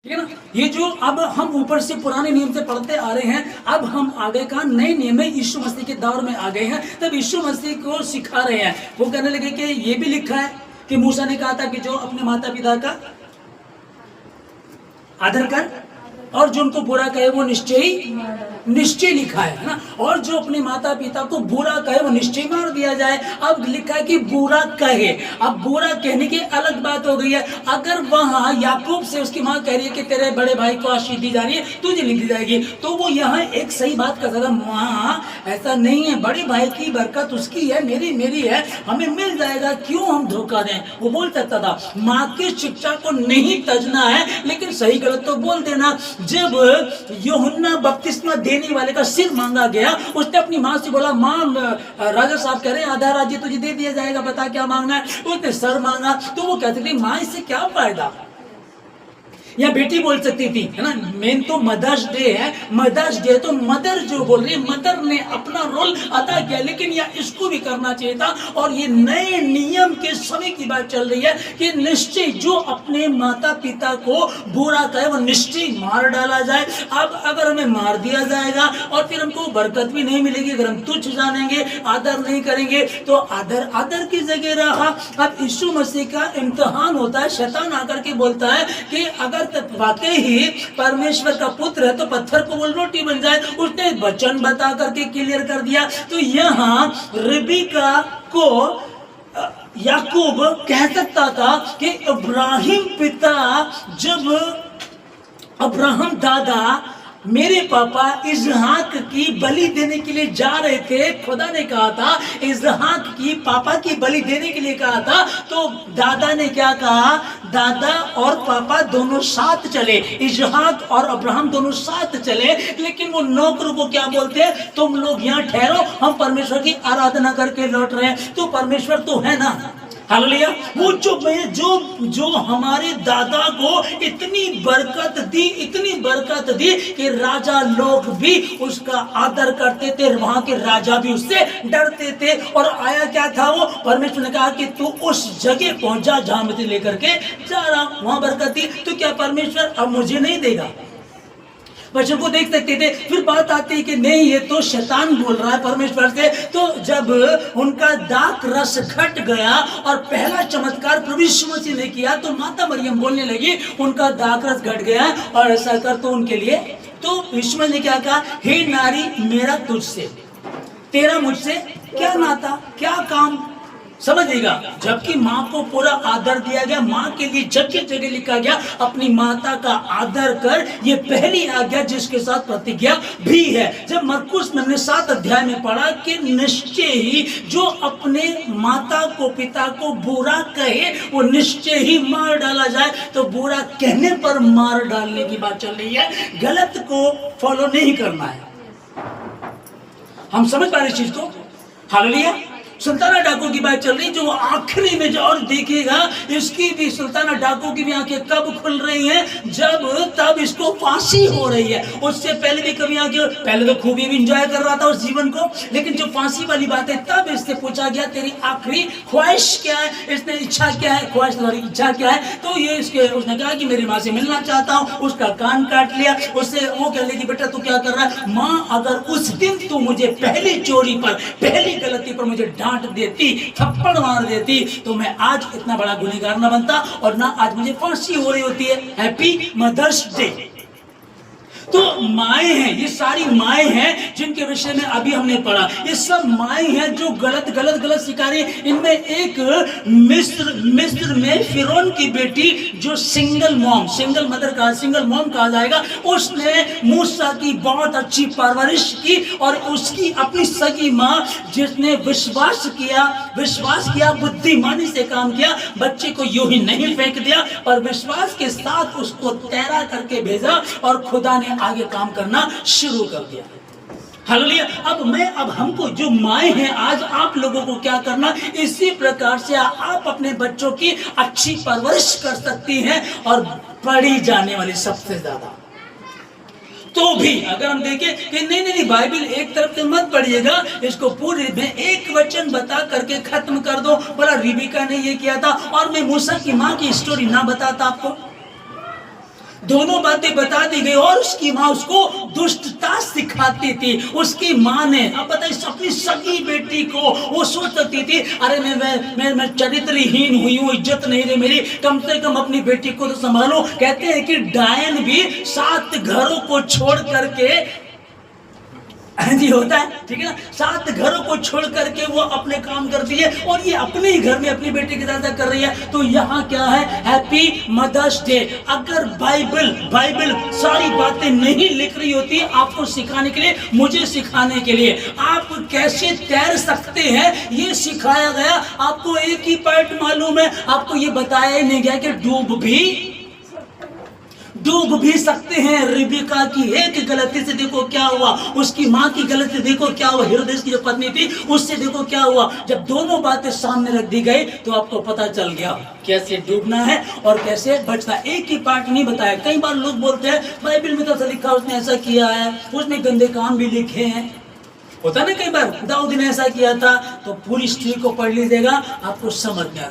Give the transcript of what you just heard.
ठीक है ना। ये जो अब हम ऊपर से पुराने नियम से पढ़ते आ रहे हैं, अब हम आगे का नए नियम में यीशु मसीह के दौर में आ गए हैं। तब यीशु मसीह को सिखा रहे हैं। वो कहने लगे कि ये भी लिखा है कि मूसा ने कहा था कि जो अपने माता पिता का आदर कर और जो उनको बुरा कहे वो निश्चय लिखा है ना। और जो अपने माता पिता को बुरा कहे वो निश्चय मार दिया जाए। अब लिखा है कि बुरा कहे। अब बुरा कहने की अलग बात हो गई है। अगर वहां याकूब से उसकी मां कह रही है कि तेरे बड़े भाई को आशीष दी जा रही है, तुझे लिख दी जाएगी, तो वो यहाँ एक सही बात कर सकता, माँ ऐसा नहीं है, बड़े भाई की बरकत उसकी है, मेरी है, हमें मिल जाएगा, क्यों हम धोखा दें। वो बोल सकता था। माँ की शिक्षा को नहीं तजना है, लेकिन सही गलत तो बोल देना। जब यूहन्ना बपतिस्मा देने वाले का सिर मांगा गया, उसने अपनी माँ से बोला, माँ राजा साहब कह रहे हैं आधा राज्य तुझे दे दिया जाएगा, बता क्या मांगना है। उसने सर मांगा। तो वो कहते थे माँ इससे क्या फायदा। या बेटी बोल सकती थी, है ना। मेन तो मदर्स डे है, मदर्स डे तो मदर जो बोल रही है, मदर ने अपना रोल अदा किया, लेकिन या इसको भी करना चाहिए था। और ये नए नियम के समय की बात चल रही है कि निश्चय जो अपने माता पिता को बुरा कहे वो निश्चय मार डाला जाए। अब अगर हमें मार दिया जाएगा और फिर हमको बरकत भी नहीं मिलेगी, अगर हम तुच्छ जानेंगे, आदर नहीं करेंगे, तो आदर की जगह रहा। अब यीशु मसीह का इम्तिहान होता है। शैतान आकर के बोलता है कि अगर वाकई ही परमेश्वर का पुत्र है तो पत्थर को बोल रोटी बन जाए। उसने वचन बता करके क्लियर कर दिया। तो यहाँ रिबेका को याकूब कह सकता था कि इब्राहिम पिता, जब अब्राहम दादा मेरे पापा इजहाक की बलि देने के लिए जा रहे थे, खुदा ने कहा था इजहाक की पापा की बलि देने के लिए कहा था, तो दादा ने क्या कहा, दादा और पापा दोनों साथ चले, इजहाक और अब्राहम दोनों साथ चले। लेकिन वो नौकर को क्या बोलते हैं, तुम लोग यहाँ ठहरो, हम परमेश्वर की आराधना करके लौट रहे हैं। तो परमेश्वर तो है ना, हालेलुया। वो जो हमारे दादा को इतनी बरकत दी कि राजा लोग भी उसका आदर करते थे, वहां के राजा भी उससे डरते थे। और आया क्या था, वो परमेश्वर ने कहा कि तू उस जगह पहुंच जा जहां मैं तुझे लेकर के जा रहा हूं, वहां बरकत दी। तो क्या परमेश्वर अब मुझे नहीं देगा। बच्चों को देख सकते थे। फिर बात आती है कि नहीं, ये तो शैतान बोल रहा है परमेश्वर से। तो जब उनका दाख रस घट गया और पहला चमत्कार प्रभु यीशु मसीह ने किया, तो माता मरियम बोलने लगी उनका दाख रस घट गया और ऐसा कर तो उनके लिए। तो यीशु मसीह ने क्या कहा, हे नारी मेरा तुझसे, तेरा मुझसे क्या नाता, क्या काम। समझिएगा, जबकि माँ को पूरा आदर दिया गया, माँ के लिए जगह जगह लिखा गया अपनी माता का आदर कर, ये पहली आज्ञा जिसके साथ प्रतिज्ञा भी है। जब मरकुस ने 7 अध्याय में पढ़ा कि निश्चय ही जो अपने माता को पिता को बुरा कहे वो निश्चय ही मार डाला जाए, तो बुरा कहने पर मार डालने की बात चल रही है, गलत को फॉलो नहीं करना है। हम समझ पा रहे इस चीज को, हालेलुया। सुल्ताना डाकू की बात चल रही, जो आखिरी में जो और देखिएगा, इसकी भी सुल्ताना डाकू की भी आंखें कब खुल रही हैं, जब तब इसको फांसी हो रही है। उससे पहले भी कभी आंखें, पहले तो खूब ही एंजॉय कर रहा था उस जीवन को, लेकिन जो फांसी वाली बात है तब इससे पूछा गया तेरी आखिरी ख्वाहिश क्या है। इसने इच्छा क्या है, ख्वाहिश तुम्हारी इच्छा क्या है। तो ये उसने कहा कि मेरी माँ से मिलना चाहता हूँ। उसका कान काट लिया। उससे वो कह लेगी बेटा तू क्या कर रहा है, माँ अगर उस दिन तू मुझे पहली चोरी पर, पहली गलती पर मुझे डांट देती, थप्पड़ मार देती, तो मैं आज इतना बड़ा गुनहगार ना बनता और ना आज मुझे फांसी हो रही होती है। Happy mother's day. तो माएँ हैं, ये सारी माएँ हैं जिनके विषय में अभी हमने पढ़ा। ये सब माएँ हैं जो गलत सिखा रही हैं। इनमें एक मिस्र में फिरौन की बेटी जो सिंगल मॉम कहा जाएगा, उसने मूसा की बहुत अच्छी परवरिश की और उसकी अपनी सगी माँ जिसने विश्वास किया, बुद्धिमानी से काम किया, बच्चे को यूं ही नहीं फेंक दिया पर विश्वास के साथ उसको तैरा करके भेजा और खुदा ने आगे काम करना शुरू कर दिया। हालेलुया। अब हमको जो माएँ हैं, आज आप लोगों को क्या करना, इसी प्रकार से आप अपने बच्चों की अच्छी परवरिश कर सकती हैं। और पढ़ी जाने वाली सबसे ज्यादा तो भी अगर हम देखें कि नहीं बाइबल एक तरफ से मत पढ़िएगा, इसको पूरे में एक वचन बता करके खत्म कर दो। बोला रिबेका ने ये किया था और मैं मूसा की माँ की स्टोरी ना बताता आपको। दोनों बातें बता दी गई और उसकी माँ उसको दुष्टता सिखाती थी। उसकी माँ ने अब बताइए अपनी सगी बेटी को वो सोचती थी अरे मैं चरित्रहीन हुई हूँ, इज्जत नहीं रही मेरी, कम से कम अपनी बेटी को तो संभालो। कहते हैं कि डायन भी 7 घरों को छोड़ करके जी होता है, ठीक है ना, 7 घरों को छोड़ करके वो अपने काम करती है और ये अपने ही घर में अपनी बेटी की दादा कर रही है। तो यहाँ क्या है, हैप्पी मदर्स डे। अगर बाइबल सारी बातें नहीं लिख रही होती आपको सिखाने के लिए, मुझे सिखाने के लिए, आप कैसे तैर सकते हैं ये सिखाया गया। आपको एक ही पॉइंट मालूम है, आपको ये बताया ही नहीं गया कि डूब भी सकते हैं। रिबिका की एक गलती से देखो क्या हुआ, उसकी माँ की गलती देखो क्या हुआ, हेरोदेस की जो पत्नी थी उससे देखो क्या हुआ। जब दोनों बातें सामने रख दी गई तो आपको पता चल गया कैसे डूबना है और कैसे बचना। एक ही पार्ट नहीं बताया। कई बार लोग बोलते हैं बाइबल में तो ऐसा लिखा, उसने ऐसा किया है, उसने गंदे काम भी लिखे हैं। होता ना कई बार, दाऊद ने ऐसा किया था, तो पूरी स्टोरी को पढ़ लीजिएगा आपको समझ में आ